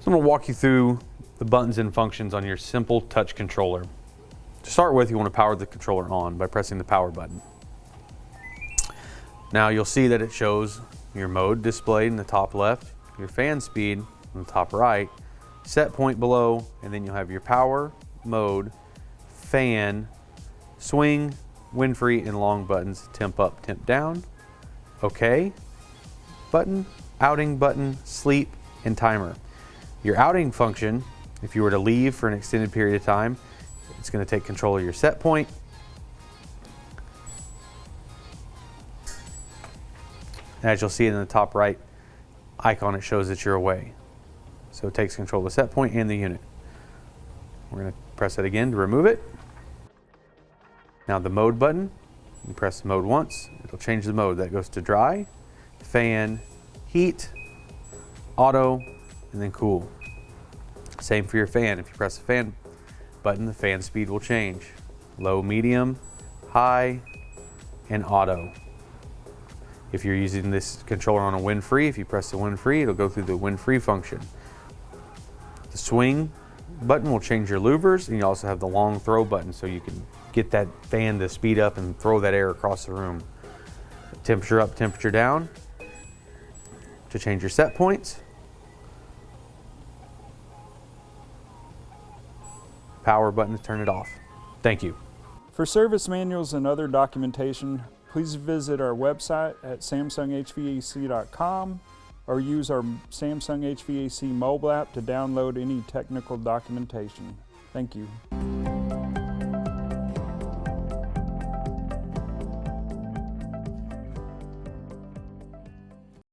I'm going to walk you through the buttons and functions on your simple touch controller. To start with, you want to power the controller on by pressing the power button. Now you'll see that it shows your mode displayed in the top left, your fan speed in the top right, set point below, and then you'll have your power, mode, fan, swing, wind free, and long buttons, temp up, temp down, OK button, outing button, sleep, and timer. Your outing function, if you were to leave for an extended period of time, it's going to take control of your set point. As you'll see in the top right icon, it shows that you're away. So it takes control of the set point and the unit. We're going to press it again to remove it. Now the mode button, you press the mode once, it'll change the mode. That goes to dry, fan, heat, auto, and then cool. Same for your fan. If you press the fan button, the fan speed will change. Low, medium, high, and auto. If you're using this controller on a wind free, if you press the wind free, it'll go through the wind free function. The swing button will change your louvers, and you also have the long throw button so you can get that fan to speed up and throw that air across the room. Temperature up, temperature down to change your set points. Power button to turn it off. Thank you. For service manuals and other documentation, please visit our website at samsunghvac.com or use our Samsung HVAC mobile app to download any technical documentation. Thank you.